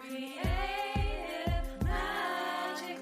Creative Magic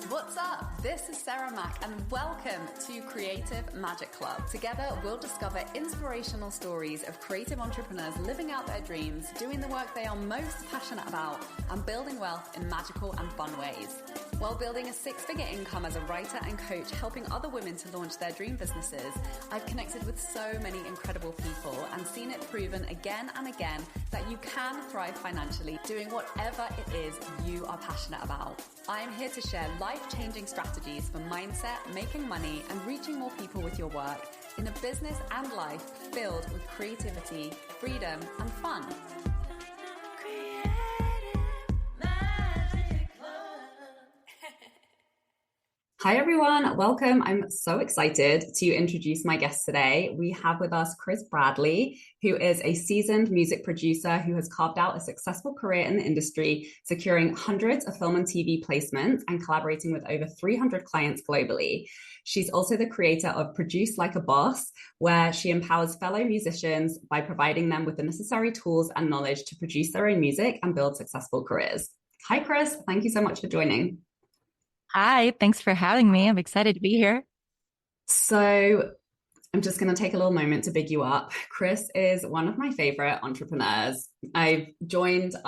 What's up? This is Sarah Mack and welcome to Creative Magic Club. Together, we'll discover inspirational stories of creative entrepreneurs living out their dreams, doing the work they are most passionate about, and building wealth in magical and fun ways. While building a six-figure income as a writer and coach, helping other women to launch their dream businesses, I've connected with so many incredible people and seen it proven again and again that you can thrive financially doing whatever it is you are passionate about. I'm here to share life-changing strategies for mindset, making money, and reaching more people with your work in a business and life filled with creativity, freedom, and fun. Hi everyone, welcome. I'm so excited to introduce my guest today. We have with us Kris Bradley, who is a seasoned music producer who has carved out a successful career in the industry, securing hundreds of film and TV placements and collaborating with over 300 clients globally. She's also the creator of Produce Like a Boss, where she empowers fellow musicians by providing them with the necessary tools and knowledge to produce their own music and build successful careers. Hi, Kris. Thank you so much for joining. Hi, thanks for having me. I'm excited to be here. So I'm just going to take a little moment to big you up. Kris is one of my favorite entrepreneurs. I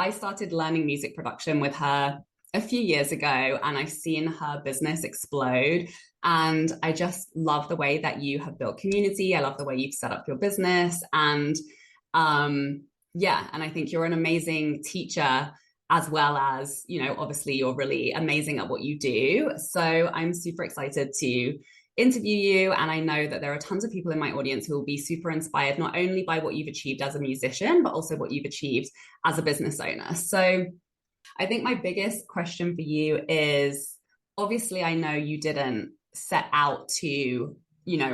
started learning music production with her a few years ago, and I've seen her business explode. And I just love the way that you have built community. I love the way you've set up your business. And and I think you're an amazing teacher, as well as, obviously you're really amazing at what you do. So I'm super excited to interview you. And I know that there are tons of people in my audience who will be super inspired, not only by what you've achieved as a musician, but also what you've achieved as a business owner. So I think my biggest question for you is, obviously, I know you didn't set out to,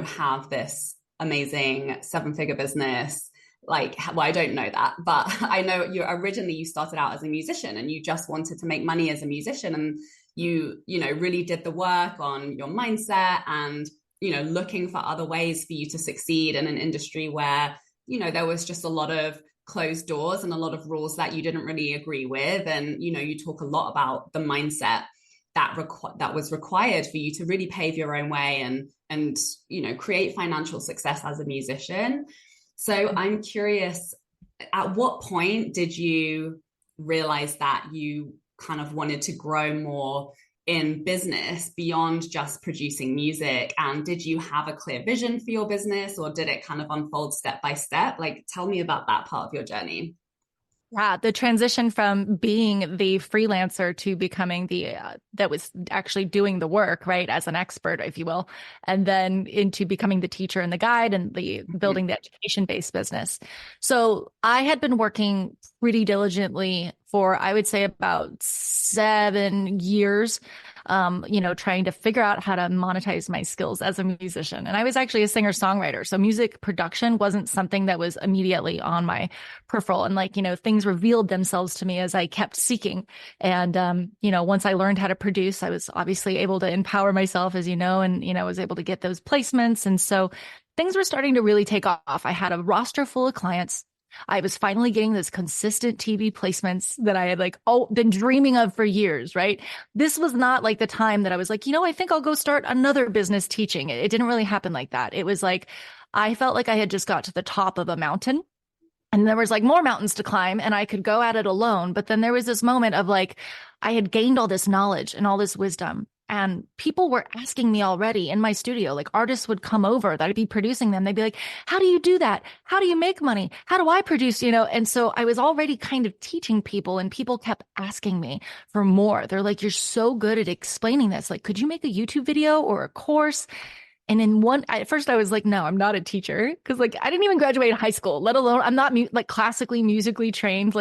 have this amazing seven-figure business. I don't know that, but I know you started out as a musician and you just wanted to make money as a musician, and you really did the work on your mindset and, looking for other ways for you to succeed in an industry where, there was just a lot of closed doors and a lot of rules that you didn't really agree with. And, you talk a lot about the mindset that was required for you to really pave your own way and, create financial success as a musician. So I'm curious, at what point did you realize that you kind of wanted to grow more in business beyond just producing music? And did you have a clear vision for your business, or did it kind of unfold step by step? Tell me about that part of your journey. Yeah, the transition from being the freelancer to becoming that was actually doing the work, right, as an expert, if you will, and then into becoming the teacher and the guide and the building the education-based business. So I had been working pretty diligently for, I would say, about 7 years, trying to figure out how to monetize my skills as a musician. And I was actually a singer-songwriter. So music production wasn't something that was immediately on my peripheral. And things revealed themselves to me as I kept seeking. And, once I learned how to produce, I was obviously able to empower myself, as you know, and, was able to get those placements. And so things were starting to really take off. I had a roster full of clients. I was finally getting those consistent TV placements that I had been dreaming of for years, right? This was not like the time that I was like, I think I'll go start another business teaching. It didn't really happen like that. It was like, I felt like I had just got to the top of a mountain and there was more mountains to climb and I could go at it alone. But then there was this moment of I had gained all this knowledge and all this wisdom. And people were asking me already in my studio, artists would come over that I'd be producing them. They'd be like, how do you do that? How do you make money? How do I produce, And so I was already kind of teaching people and people kept asking me for more. They're like, you're so good at explaining this. Could you make a YouTube video or a course? And at first I was like, no, I'm not a teacher. Cause I didn't even graduate high school, let alone I'm not classically musically trained.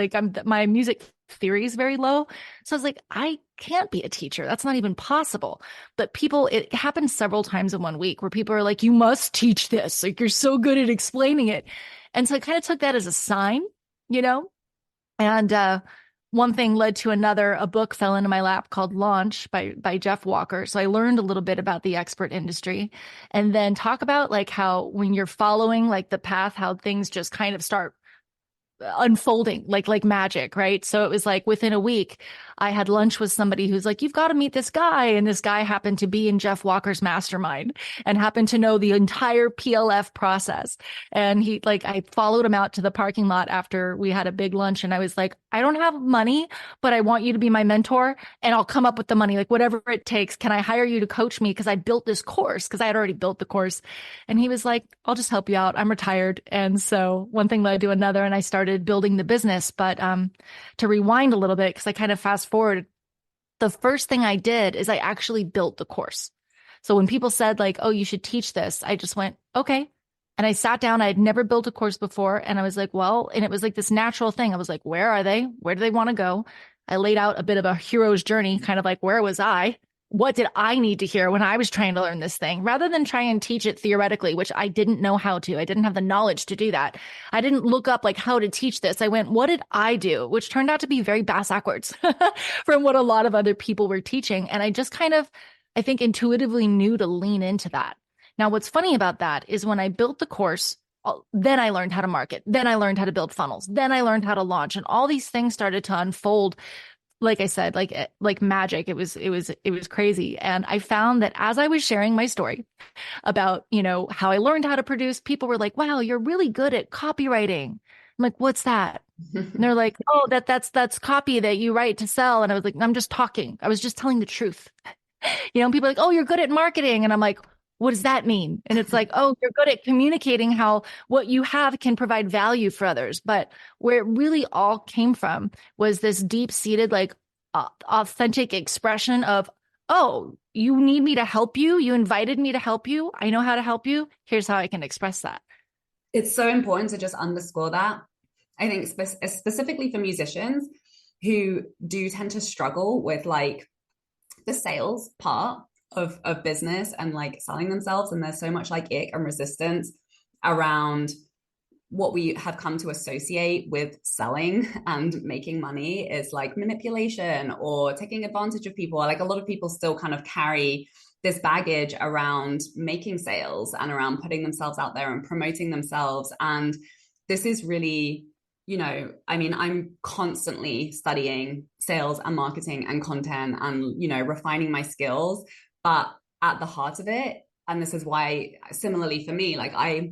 My music theory is very low. So I was like, I can't be a teacher. That's not even possible. But it happened several times in 1 week where people are like, you must teach this. You're so good at explaining it. And so I kind of took that as a sign, and one thing led to another. A book fell into my lap called Launch by Jeff Walker. So I learned a little bit about the expert industry, and then talk about like how when you're following like the path, how things just kind of start unfolding like magic, right? So it was like within a week, I had lunch with somebody who's like, "You've got to meet this guy," and this guy happened to be in Jeff Walker's mastermind and happened to know the entire PLF process. And he like, I followed him out to the parking lot after we had a big lunch, and I was like, "I don't have money, but I want you to be my mentor, and I'll come up with the money, like whatever it takes. Can I hire you to coach me? Because I built this course, because I had already built the course." And he was like, "I'll just help you out. I'm retired." And so one thing led to another, and I started building the business. But to rewind a little bit, because I kind of fast forward, the first thing I did is I actually built the course. So when people said like, "Oh, you should teach this," I just went, "Okay." And I sat down. I had never built a course before. And I was like, well, and it was like this natural thing. I was like, where are they? Where do they want to go? I laid out a bit of a hero's journey, kind of like, where was I? What did I need to hear when I was trying to learn this thing, rather than try and teach it theoretically, which I didn't know how to. I didn't have the knowledge to do that. I didn't look up like how to teach this. I went, what did I do? Which turned out to be very backwards from what a lot of other people were teaching. And I just kind of, I think, intuitively knew to lean into that. Now, what's funny about that is when I built the course, then I learned how to market. Then I learned how to build funnels. Then I learned how to launch, and all these things started to unfold. Like I said, like magic. It was crazy. And I found that as I was sharing my story about, how I learned how to produce, people were like, "Wow, you're really good at copywriting." I'm like, "What's that?" And they're like, "Oh, that's copy that you write to sell." And I was like, "I'm just talking. I was just telling the truth." People are like, "Oh, you're good at marketing." And I'm like, "What does that mean?" And it's like, "Oh, you're good at communicating how what you have can provide value for others." But where it really all came from was this deep seated, like authentic expression of, "Oh, you need me to help you. You invited me to help you. I know how to help you. Here's how I can express that." It's so important to just underscore that. I think specifically for musicians who do tend to struggle with like the sales part of business and like selling themselves, and there's so much like ick and resistance around what we have come to associate with selling and making money is like manipulation or taking advantage of people. Like a lot of people still kind of carry this baggage around making sales and around putting themselves out there and promoting themselves. And this is really, I mean, I'm constantly studying sales and marketing and content and, refining my skills. But at the heart of it, and this is why similarly for me, like I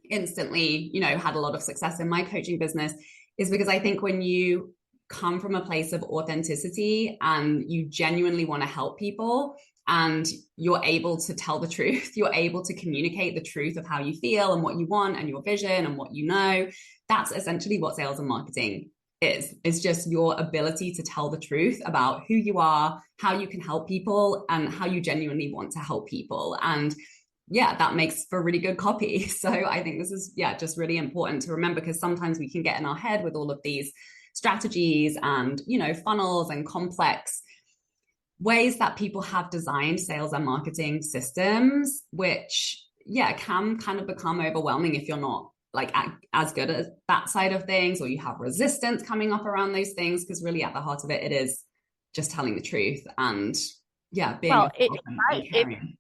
instantly, had a lot of success in my coaching business, is because I think when you come from a place of authenticity and you genuinely want to help people and you're able to tell the truth, you're able to communicate the truth of how you feel and what you want and your vision and what that's essentially what sales and marketing is. It's just your ability to tell the truth about who you are, how you can help people, and how you genuinely want to help people. And yeah, that makes for really good copy. So I think this is, just really important to remember, because sometimes we can get in our head with all of these strategies and, funnels and complex ways that people have designed sales and marketing systems, which, can kind of become overwhelming if you're not like as good at that side of things, or you have resistance coming up around those things, because really at the heart of it, it is just telling the truth and being Well, and right. caring.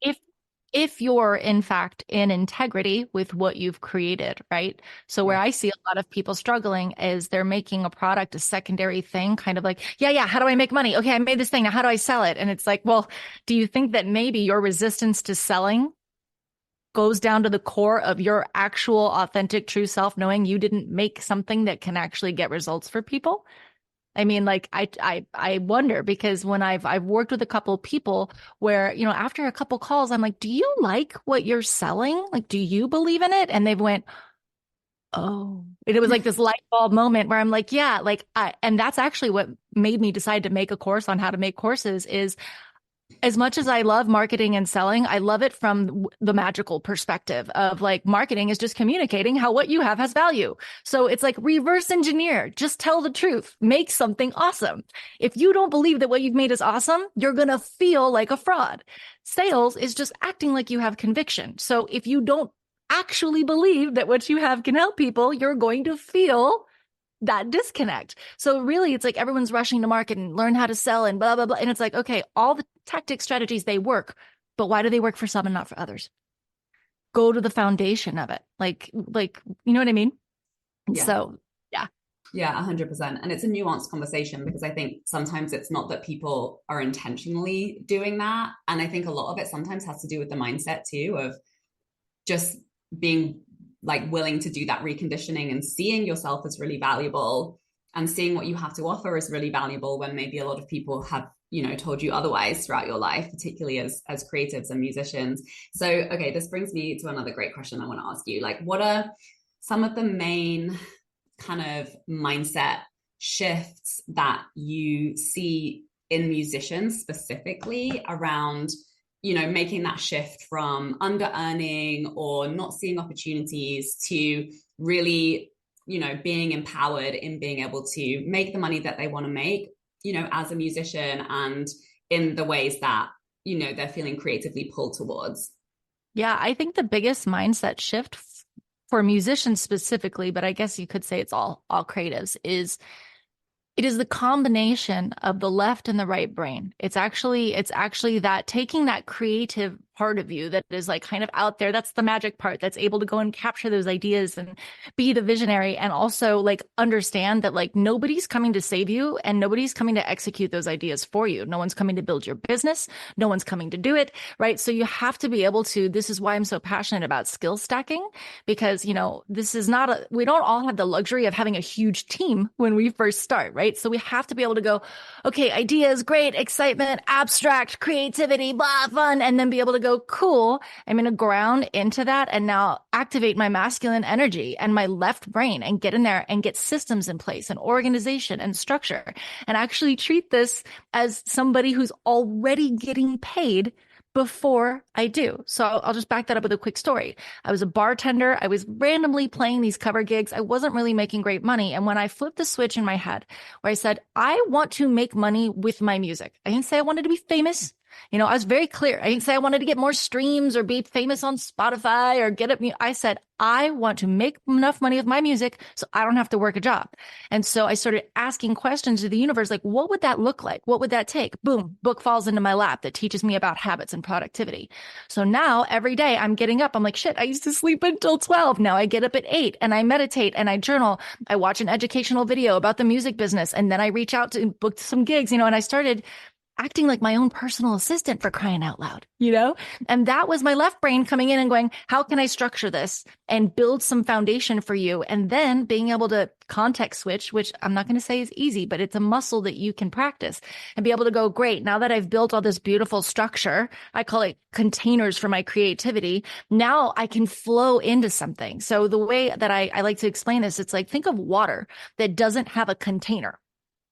If you're in fact in integrity with what you've created, right? So where Right. I see a lot of people struggling is they're making a product a secondary thing, kind of like, yeah, how do I make money? Okay, I made this thing. Now how do I sell it? And it's like, well, do you think that maybe your resistance to selling goes down to the core of your actual authentic true self, knowing you didn't make something that can actually get results for people? I mean, like I wonder, because when I've worked with a couple of people where, after a couple calls, I'm like, "Do you like what you're selling? Like, do you believe in it?" And they've went, "Oh." And it was like this light bulb moment where I'm like, yeah, like and that's actually what made me decide to make a course on how to make courses. Is as much as I love marketing and selling, I love it from the magical perspective of like, marketing is just communicating how what you have has value. So it's like reverse engineer, just tell the truth, make something awesome. If you don't believe that what you've made is awesome, you're going to feel like a fraud. Sales is just acting like you have conviction. So if you don't actually believe that what you have can help people, you're going to feel that disconnect. So really it's like everyone's rushing to market and learn how to sell and blah, blah, blah. And it's like, okay, all the tactic strategies, they work, but why do they work for some and not for others? Go to the foundation of it. You know what I mean? And Yeah. so, yeah. Yeah, 100%. And it's a nuanced conversation because I think sometimes it's not that people are intentionally doing that. And I think a lot of it sometimes has to do with the mindset too of just being like willing to do that reconditioning and seeing yourself as really valuable and seeing what you have to offer as really valuable when maybe a lot of people have, you know, told you otherwise throughout your life, particularly as creatives and musicians. So, okay, this brings me to another great question I want to ask you. Like, what are some of the main kind of mindset shifts that you see in musicians specifically around, you know, making that shift from under earning or not seeing opportunities to really, you know, being empowered in being able to make the money that they want to make, you know, as a musician and in the ways that, you know, they're feeling creatively pulled towards? Yeah, I think the biggest mindset shift for musicians specifically, but I guess you could say it's all creatives, is it is the combination of the left and the right brain. It's actually that taking that creative part of you that is like kind of out there. That's the magic part that's able to go and capture those ideas and be the visionary and also like understand that like nobody's coming to save you and nobody's coming to execute those ideas for you. No one's coming to build your business. No one's coming to do it, right? So you have to be able to, this is why I'm so passionate about skill stacking because, you know, this is not we don't all have the luxury of having a huge team when we first start, right? So we have to be able to go, okay, ideas, great, excitement, abstract, creativity, blah, fun, and then be able to go, cool, I'm going to ground into that and now activate my masculine energy and my left brain and get in there and get systems in place and organization and structure and actually treat this as somebody who's already getting paid before I do. So I'll just back that up with a quick story. I was a bartender. I was randomly playing these cover gigs. I wasn't really making great money. And when I flipped the switch in my head where I said, I want to make money with my music. I didn't say I wanted to be famous. You know, I was very clear. I didn't say I wanted to get more streams or be famous on Spotify or get up. I said, I want to make enough money with my music so I don't have to work a job. And so I started asking questions to the universe, like, what would that look like? What would that take? Boom, book falls into my lap that teaches me about habits and productivity. So now every day I'm getting up. I'm like, shit, I used to sleep until 12. Now I get up at 8 and I meditate and I journal. I watch an educational video about the music business. And then I reach out to book some gigs, you know, and I started acting like my own personal assistant for crying out loud, you know? And that was my left brain coming in and going, how can I structure this and build some foundation for you? And then being able to context switch, which I'm not going to say is easy, but it's a muscle that you can practice and be able to go, great, now that I've built all this beautiful structure, I call it containers for my creativity. Now I can flow into something. So the way that I like to explain this, it's like, think of water that doesn't have a container.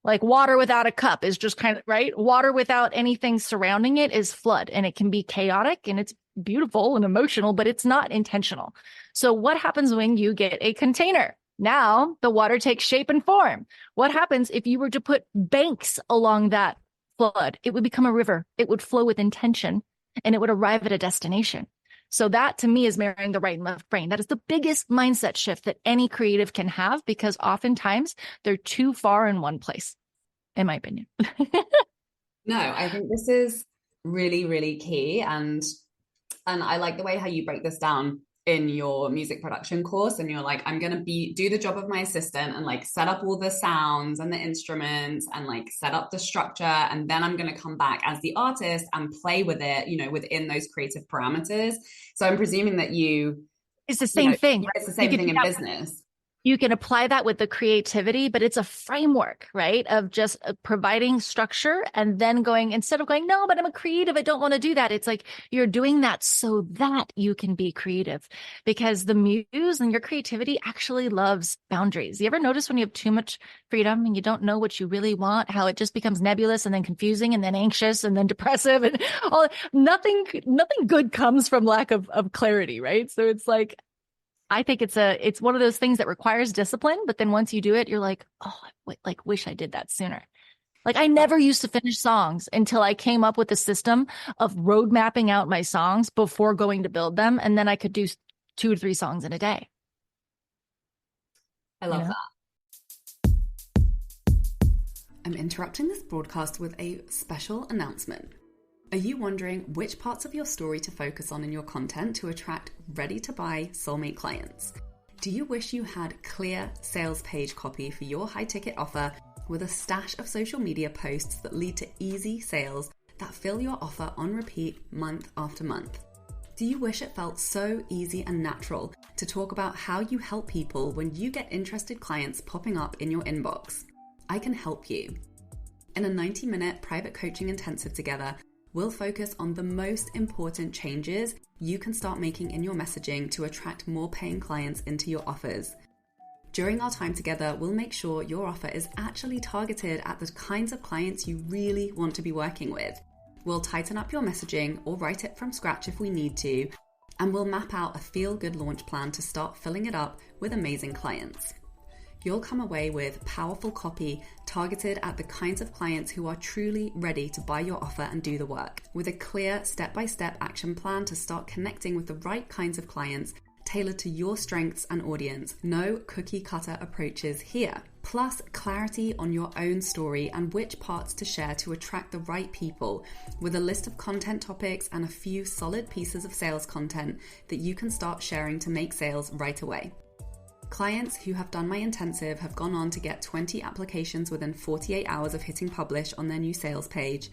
Like water without a cup is just kind of, right? Water without anything surrounding it is flood and it can be chaotic and it's beautiful and emotional, but it's not intentional. So what happens when you get a container? Now the water takes shape and form. What happens if you were to put banks along that flood? It would become a river. It would flow with intention and it would arrive at a destination. So that to me is marrying the right and left brain. That is the biggest mindset shift that any creative can have because oftentimes they're too far in one place, in my opinion. No, I think this is really, really key. And I like the way how you break this down in your music production course. And you're like, I'm gonna do the job of my assistant and like set up all the sounds and the instruments and like set up the structure. And then I'm gonna come back as the artist and play with it, you know, within those creative parameters. So I'm presuming that It's the you same know, thing. it's the You same could thing do in that. business. You can apply that with the creativity, but it's a framework, right? Of just providing structure and then going, instead of going, no, but I'm a creative, I don't want to do that. It's like you're doing that so that you can be creative because the muse and your creativity actually loves boundaries. You ever notice when you have too much freedom and you don't know what you really want, how it just becomes nebulous and then confusing and then anxious and then depressive and all nothing good comes from lack of clarity, right? So it's like, I think it's one of those things that requires discipline, but then once you do it, you're like, oh, I wish I did that sooner. Like I never used to finish songs until I came up with a system of road mapping out my songs before going to build them. And then I could do 2 or 3 songs in a day. I You love know? that. I'm interrupting this broadcast with a special announcement. Are you wondering which parts of your story to focus on in your content to attract ready-to-buy soulmate clients? Do you wish you had clear sales page copy for your high-ticket offer with a stash of social media posts that lead to easy sales that fill your offer on repeat month after month? Do you wish it felt so easy and natural to talk about how you help people when you get interested clients popping up in your inbox? I can help you. In a 90-minute private coaching intensive together, we'll focus on the most important changes you can start making in your messaging to attract more paying clients into your offers. During our time together, we'll make sure your offer is actually targeted at the kinds of clients you really want to be working with. We'll tighten up your messaging or write it from scratch if we need to, and we'll map out a feel-good launch plan to start filling it up with amazing clients. You'll come away with powerful copy targeted at the kinds of clients who are truly ready to buy your offer and do the work, with a clear step-by-step action plan to start connecting with the right kinds of clients tailored to your strengths and audience. No cookie-cutter approaches here. Plus, clarity on your own story and which parts to share to attract the right people, with a list of content topics and a few solid pieces of sales content that you can start sharing to make sales right away. Clients who have done my intensive have gone on to get 20 applications within 48 hours of hitting publish on their new sales page,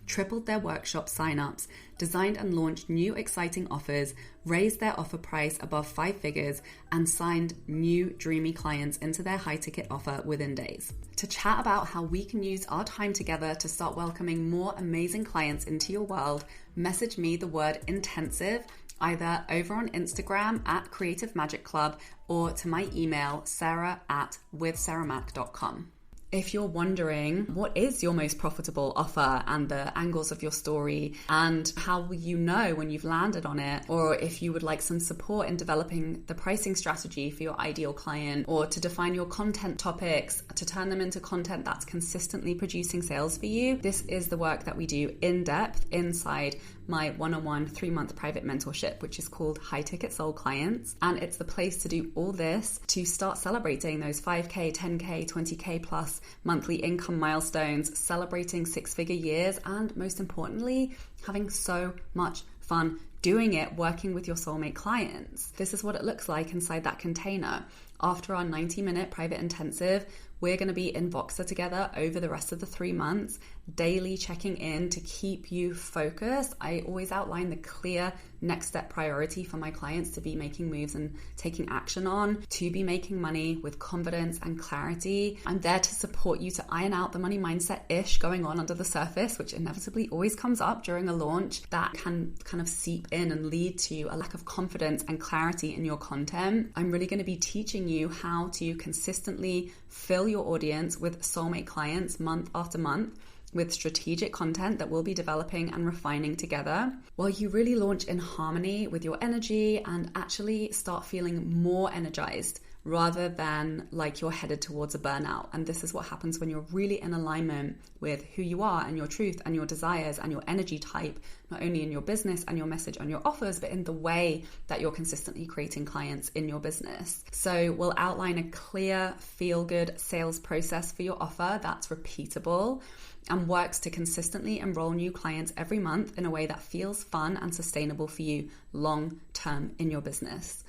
tripled their workshop signups, designed and launched new exciting offers, raised their offer price above 5 figures, and signed new dreamy clients into their high-ticket offer within days. To chat about how we can use our time together to start welcoming more amazing clients into your world, message me the word intensive either over on Instagram at Creative Magic Club or to my email sarah@withsarahmac.com. If you're wondering what is your most profitable offer and the angles of your story and how will you know when you've landed on it, or if you would like some support in developing the pricing strategy for your ideal client, or to define your content topics to turn them into content that's consistently producing sales for you, this is the work that we do in depth inside my one-on-one 3-month private mentorship, which is called High Ticket Soul Clients. And it's the place to do all this to start celebrating those 5K, 10K, 20K plus monthly income milestones, celebrating 6-figure years, and most importantly, having so much fun doing it, working with your soulmate clients. This is what it looks like inside that container. After our 90-minute private intensive, we're going to be in Voxer together over the rest of the 3 months, daily checking in to keep you focused. I always outline the clear next step priority for my clients to be making moves and taking action on, to be making money with confidence and clarity. I'm there to support you to iron out the money mindset-ish going on under the surface, which inevitably always comes up during a launch that can kind of seep in and lead to a lack of confidence and clarity in your content. I'm really going to be teaching you how to consistently fill your audience with soulmate clients month after month with strategic content that we'll be developing and refining together, while you really launch in harmony with your energy and actually start feeling more energized rather than like you're headed towards a burnout. And this is what happens when you're really in alignment with who you are and your truth and your desires and your energy type, not only in your business and your message and your offers, but in the way that you're consistently creating clients in your business. So we'll outline a clear, feel-good sales process for your offer that's repeatable and works to consistently enroll new clients every month in a way that feels fun and sustainable for you long term in your business.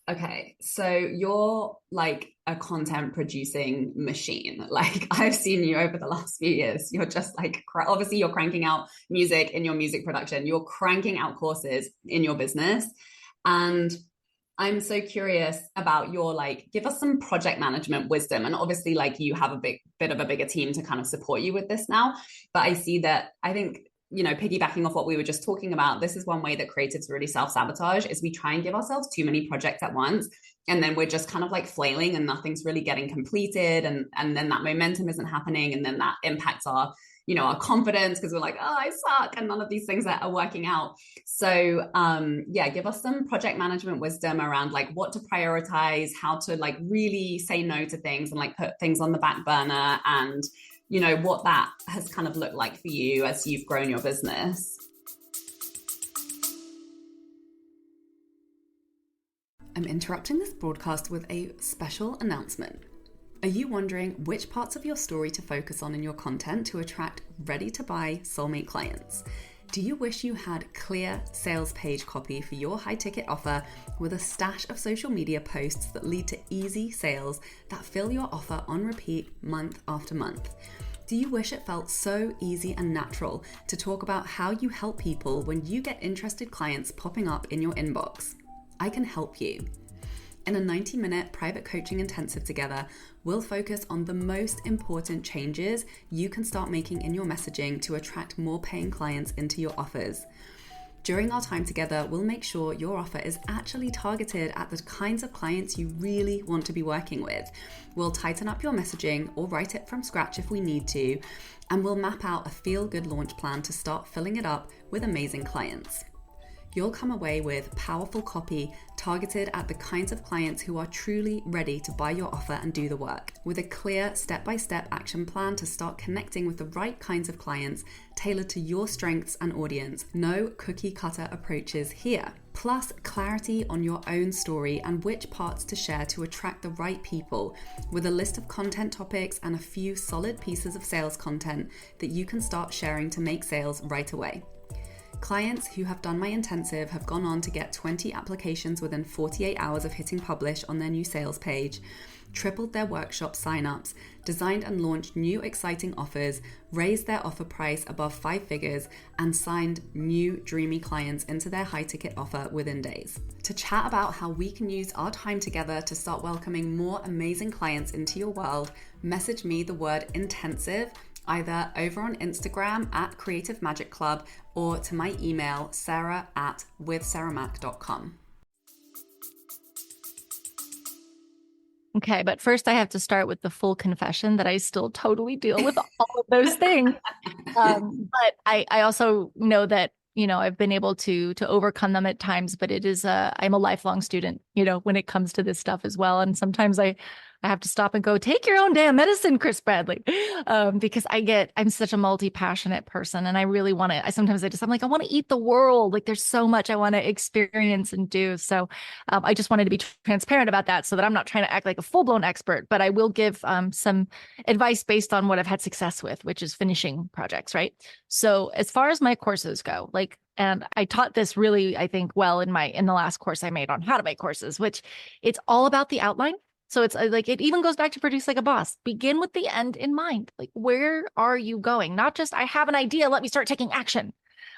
Okay, so you're like a content producing machine. Like I've seen you over the last few years. You're just like, obviously you're cranking out music in your music production. You're cranking out courses in your business. And I'm so curious about your, like, give us some project management wisdom. And obviously like you have a bit of a bigger team to kind of support you with this now. But I see that, I think, you know, piggybacking off what we were just talking about, this is one way that creatives really self-sabotage is we try and give ourselves too many projects at once. And then we're just kind of like flailing and nothing's really getting completed. And then that momentum isn't happening. And then that impacts our, you know, our confidence because we're like, oh, I suck. And none of these things that are working out. So yeah, give us some project management wisdom around like what to prioritize, how to like really say no to things and like put things on the back burner, and you know, what that has kind of looked like for you as you've grown your business. I'm interrupting this broadcast with a special announcement. Are you wondering which parts of your story to focus on in your content to attract ready-to-buy soulmate clients? Do you wish you had clear sales page copy for your high-ticket offer with a stash of social media posts that lead to easy sales that fill your offer on repeat month after month? Do you wish it felt so easy and natural to talk about how you help people when you get interested clients popping up in your inbox? I can help you. In a 90-minute private coaching intensive together, we'll focus on the most important changes you can start making in your messaging to attract more paying clients into your offers. During our time together, we'll make sure your offer is actually targeted at the kinds of clients you really want to be working with. We'll tighten up your messaging or write it from scratch if we need to, and we'll map out a feel-good launch plan to start filling it up with amazing clients. You'll come away with powerful copy targeted at the kinds of clients who are truly ready to buy your offer and do the work, with a clear step-by-step action plan to start connecting with the right kinds of clients tailored to your strengths and audience. No cookie-cutter approaches here. Plus, clarity on your own story and which parts to share to attract the right people, with a list of content topics and a few solid pieces of sales content that you can start sharing to make sales right away. Clients who have done my intensive have gone on to get 20 applications within 48 hours of hitting publish on their new sales page, tripled their workshop signups, designed and launched new exciting offers, raised their offer price above 5 figures, and signed new dreamy clients into their high ticket offer within days. To chat about how we can use our time together to start welcoming more amazing clients into your world, message me the word intensive either over on Instagram at Creative Magic Club or to my email, sarah@withsarahmac.com. Okay, but first I have to start with the full confession that I still totally deal with all of those things. But I also know that, I've been able to overcome them at times, but I'm a lifelong student, when it comes to this stuff as well. And sometimes I have to stop and go, take your own damn medicine, Kris Bradley. Because I'm such a multi-passionate person and I really want to, I'm like, I want to eat the world. Like there's so much I want to experience and do. So I just wanted to be transparent about that so that I'm not trying to act like a full-blown expert, but I will give some advice based on what I've had success with, which is finishing projects, right? So as far as my courses go, and I taught this really, I think, well in the last course I made on how to make courses, which it's all about the outline. So it's like, it even goes back to produce like a boss. Begin with the end in mind. Like, where are you going? Not just, I have an idea, let me start taking action.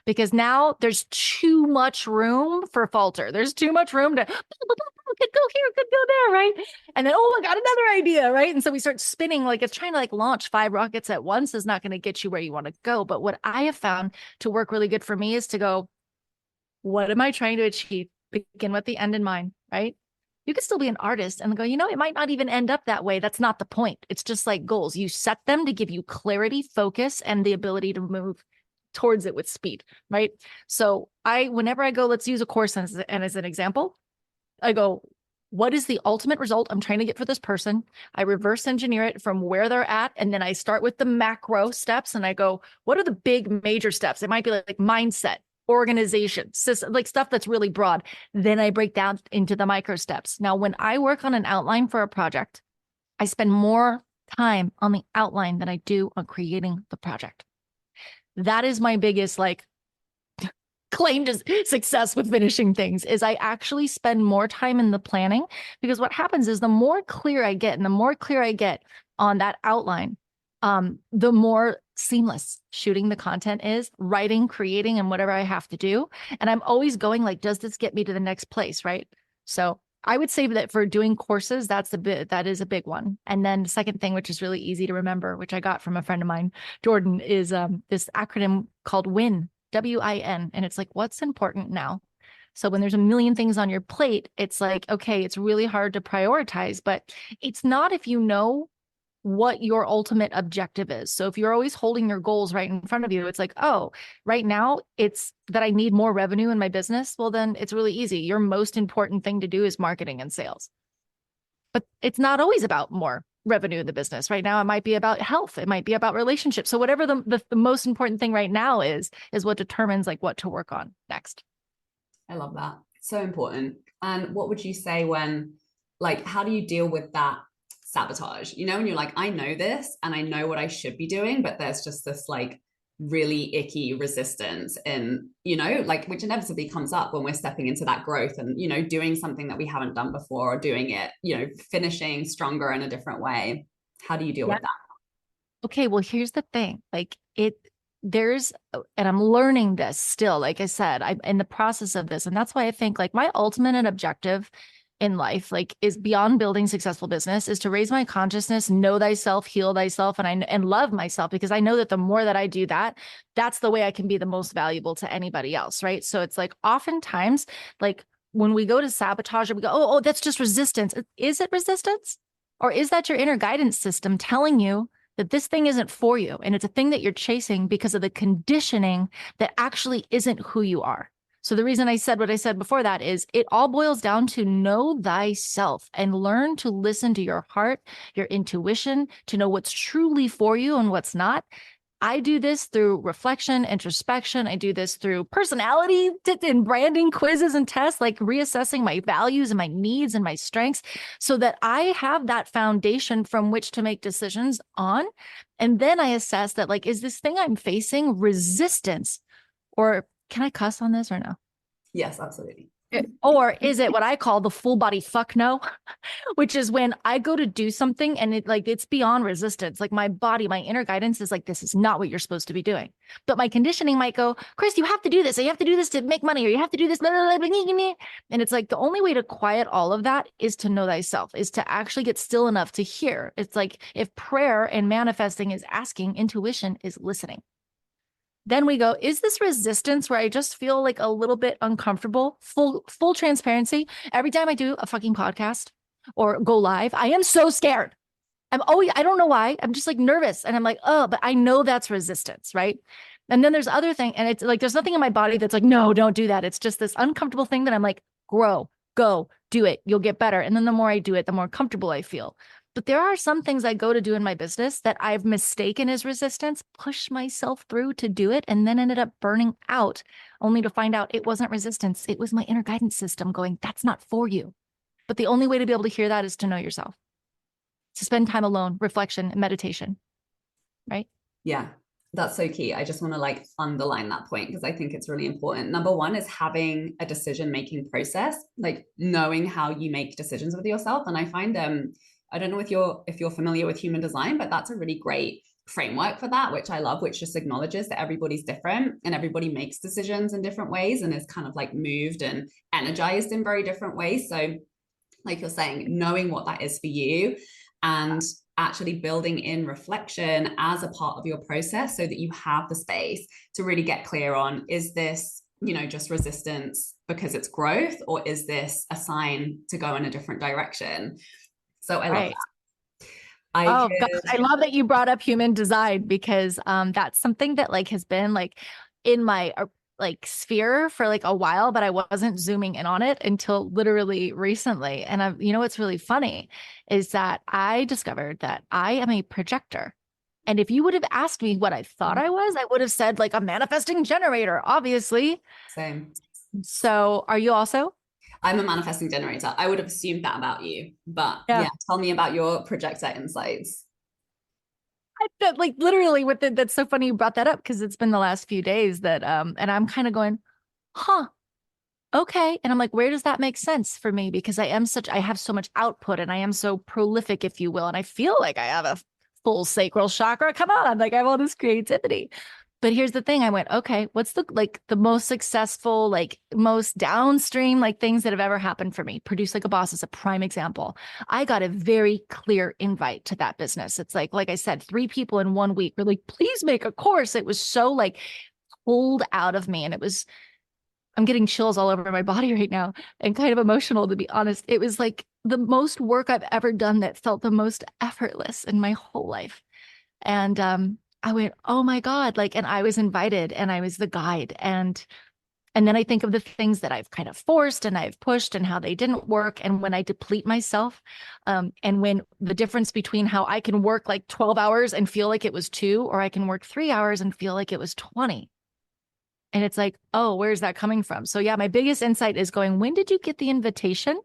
Because now there's too much room for falter. There's too much room to, could go here, could go there, right? And then, oh, I got another idea, right? And so we start spinning, like it's trying to launch 5 rockets at once is not going to get you where you want to go. But what I have found to work really good for me is to go, what am I trying to achieve? Begin with the end in mind, right? You could still be an artist and go, it might not even end up that way. That's not the point. It's just like goals. You set them to give you clarity, focus, and the ability to move towards it with speed, right? So whenever I go, let's use a course as an example, I go, what is the ultimate result I'm trying to get for this person? I reverse engineer it from where they're at. And then I start with the macro steps and I go, what are the big major steps? It might be like mindset, organization, like stuff that's really broad. Then I break down into the micro steps. Now, when I work on an outline for a project, I spend more time on the outline than I do on creating the project. That is my biggest claim to success with finishing things is I actually spend more time in the planning, because what happens is the more clear I get and the more clear I get on that outline, the more seamless shooting the content is, writing, creating, and whatever I have to do. And I'm always going does this get me to the next place, right? So I would say that for doing courses, that is a big one. And then the second thing, which is really easy to remember, which I got from a friend of mine, Jordan, is this acronym called WIN, WIN. And it's like, what's important now? So when there's a million things on your plate, it's like, okay, it's really hard to prioritize, but it's not if you know what your ultimate objective is. So if you're always holding your goals right in front of you, it's like, oh, right now it's that I need more revenue in my business. Well, then it's really easy. Your most important thing to do is marketing and sales. But it's not always about more revenue in the business. Right now, it might be about health. It might be about relationships. So whatever the most important thing right now is what determines what to work on next. I love that. So important. And what would you say when, how do you deal with that sabotage, and you're like, I know this and I know what I should be doing, but there's just this like really icky resistance in, like, which inevitably comes up when we're stepping into that growth and, doing something that we haven't done before, or doing it, finishing stronger in a different way. How do you deal Yeah. with that? Okay, well, here's the thing. Like there's, and I'm learning this still, like I said, I'm in the process of this. And that's why I think like my ultimate objective in life, like is beyond building successful business, is to raise my consciousness, know thyself, heal thyself, and love myself, because I know that the more that I do that, that's the way I can be the most valuable to anybody else. Right. So it's like oftentimes, like when we go to sabotage, we go, oh, that's just resistance. Is it resistance? Or is that your inner guidance system telling you that this thing isn't for you and it's a thing that you're chasing because of the conditioning that actually isn't who you are? So the reason I said what I said before that is it all boils down to know thyself and learn to listen to your heart, your intuition, to know what's truly for you and what's not. I do this through reflection, introspection. I do this through personality and branding quizzes and tests, like reassessing my values and my needs and my strengths so that I have that foundation from which to make decisions on. And then I assess that, like, is this thing I'm facing resistance, or can I cuss on this or no? Yes, absolutely. Or is it what I call the full body fuck no, which is when I go to do something and it's beyond resistance. Like my body, my inner guidance is like, this is not what you're supposed to be doing. But my conditioning might go, Kris, you have to do this. Or you have to do this to make money, or you have to do this. Blah, blah, blah, blah, blah. And it's like the only way to quiet all of that is to know thyself, is to actually get still enough to hear. It's like if prayer and manifesting is asking, intuition is listening. Then we go, is this resistance where I just feel like a little bit uncomfortable? Full transparency. Every time I do a fucking podcast or go live, I am so scared. I don't know why. I'm just like nervous. And I'm like, oh, but I know that's resistance, right? And then there's other thing. And it's like, there's nothing in my body that's like, no, don't do that. It's just this uncomfortable thing that I'm like, grow, go, do it. You'll get better. And then the more I do it, the more comfortable I feel. But there are some things I go to do in my business that I've mistaken as resistance, push myself through to do it, and then ended up burning out, only to find out it wasn't resistance. It was my inner guidance system going, that's not for you. But the only way to be able to hear that is to know yourself, to spend time alone, reflection, and meditation, right? Yeah, that's so key. I just want to like underline that point because I think it's really important. Number one is having a decision-making process, like knowing how you make decisions with yourself. And I find I don't know if you're familiar with human design, but that's a really great framework for that, which I love, which just acknowledges that everybody's different and everybody makes decisions in different ways and is kind of like moved and energized in very different ways. So like you're saying, knowing what that is for you and actually building in reflection as a part of your process so that you have the space to really get clear on, is this, just resistance because it's growth, or is this a sign to go in a different direction? So I love Right. that. I Oh could, gosh, I love that you brought up human design, because that's something that like has been like in my like sphere for like a while, but I wasn't zooming in on it until literally recently. And what's really funny is that I discovered that I am a projector. And if you would have asked me what I thought I was, I would have said like a manifesting generator, obviously. same. So are you also? I'm a manifesting generator. I would have assumed that about you, but Yeah. yeah, tell me about your projector insights. Like literally with it, that's so funny you brought that up, because it's been the last few days that and I'm kind of going, huh, okay. And I'm like, where does that make sense for me? Because I have so much output and I am so prolific, if you will. And I feel like I have a full sacral chakra. Come on. Like I have all this creativity. But here's the thing. I went, okay, what's the most successful, like most downstream, like things that have ever happened for me? Produce Like a Boss is a prime example. I got a very clear invite to that business. It's like I said, 3 people in 1 week were like, please make a course. It was so like pulled out of me. And I'm getting chills all over my body right now and kind of emotional, to be honest. It was like the most work I've ever done that felt the most effortless in my whole life. And I went, oh my God, like, and I was invited and I was the guide. And then I think of the things that I've kind of forced and I've pushed and how they didn't work. And when I deplete myself, and when the difference between how I can work like 12 hours and feel like it was 2, or I can work 3 hours and feel like it was 20. And it's like, oh, where's that coming from? So yeah, my biggest insight is going, when did you get the invitation?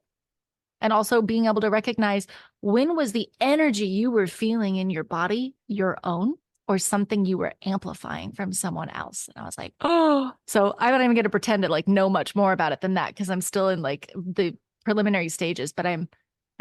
And also being able to recognize, when was the energy you were feeling in your body your own, or something you were amplifying from someone else? And I was like, oh, so I'm not even going to pretend to like know much more about it than that, because I'm still in like the preliminary stages, but I'm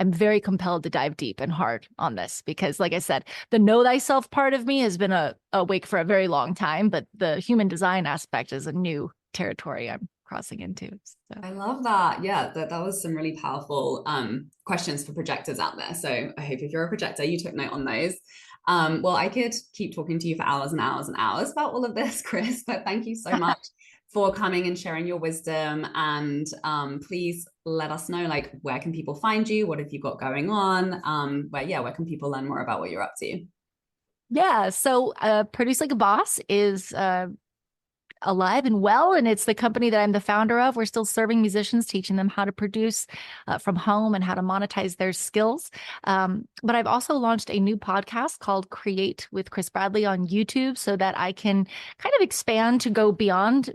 very compelled to dive deep and hard on this because, like I said, the know thyself part of me has been awake for a very long time, but the human design aspect is a new territory I'm crossing into. So. I love that. Yeah, that was some really powerful questions for projectors out there. So I hope if you're a projector, you took note on those. Well, I could keep talking to you for hours and hours and hours about all of this, Kris, but thank you so much for coming and sharing your wisdom. And please let us know, like, where can people find you? What have you got going on? Where can people learn more about what you're up to? Yeah, so Produce Like a Boss is alive and well, and it's the company that I'm the founder of. We're still serving musicians, teaching them how to produce from home and how to monetize their skills. But I've also launched a new podcast called Create with Kris Bradley on YouTube, so that I can kind of expand to go beyond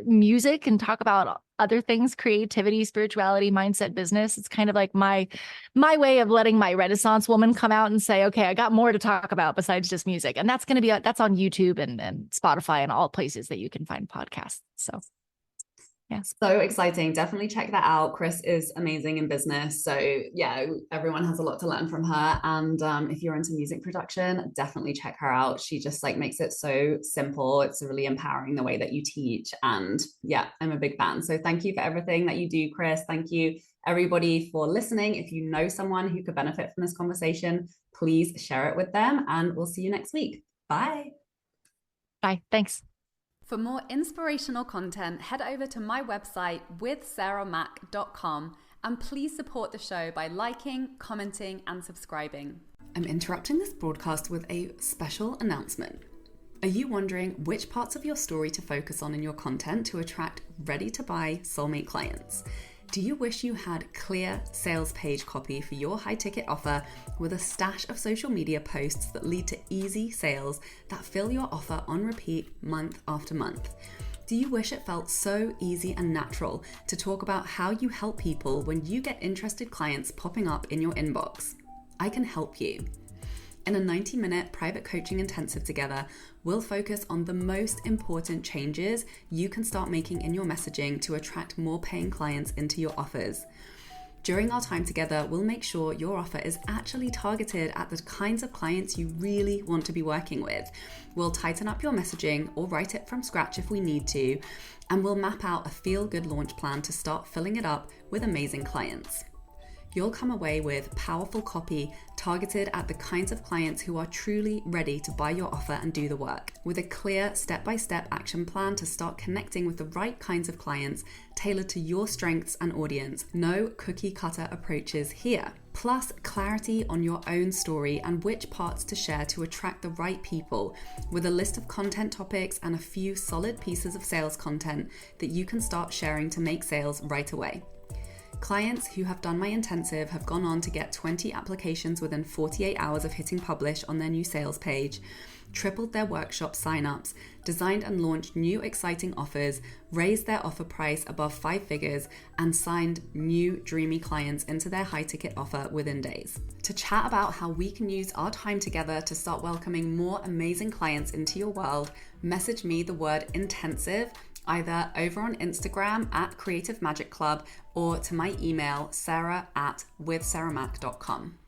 music and talk about other things: creativity, spirituality, mindset, business. It's kind of like my way of letting my Renaissance woman come out and say, okay, I got more to talk about besides just music. And that's going to be, that's on YouTube and Spotify and all places that you can find podcasts. So yeah. So exciting. Definitely check that out. Kris is amazing in business. So yeah, everyone has a lot to learn from her. And if you're into music production, definitely check her out. She just like makes it so simple. It's really empowering the way that you teach. And yeah, I'm a big fan. So thank you for everything that you do, Kris. Thank you everybody for listening. If you know someone who could benefit from this conversation, please share it with them. And we'll see you next week. Bye. Bye. Thanks. For more inspirational content, head over to my website withsarahmac.com and please support the show by liking, commenting, and subscribing. I'm interrupting this broadcast with a special announcement. Are you wondering which parts of your story to focus on in your content to attract ready-to-buy soulmate clients? Do you wish you had clear sales page copy for your high-ticket offer with a stash of social media posts that lead to easy sales that fill your offer on repeat month after month? Do you wish it felt so easy and natural to talk about how you help people when you get interested clients popping up in your inbox? I can help you. In a 90-minute private coaching intensive together, we'll focus on the most important changes you can start making in your messaging to attract more paying clients into your offers. During our time together, we'll make sure your offer is actually targeted at the kinds of clients you really want to be working with. We'll tighten up your messaging or write it from scratch if we need to, and we'll map out a feel-good launch plan to start filling it up with amazing clients. You'll come away with powerful copy targeted at the kinds of clients who are truly ready to buy your offer and do the work, with a clear step-by-step action plan to start connecting with the right kinds of clients tailored to your strengths and audience. No cookie-cutter approaches here. Plus, clarity on your own story and which parts to share to attract the right people, with a list of content topics and a few solid pieces of sales content that you can start sharing to make sales right away. Clients who have done my intensive have gone on to get 20 applications within 48 hours of hitting publish on their new sales page, tripled their workshop signups, designed and launched new exciting offers, raised their offer price above 5 figures, and signed new dreamy clients into their high-ticket offer within days. To chat about how we can use our time together to start welcoming more amazing clients into your world, message me the word intensive either over on Instagram at Creative Magic Club or to my email sarah@withsarahmac.com.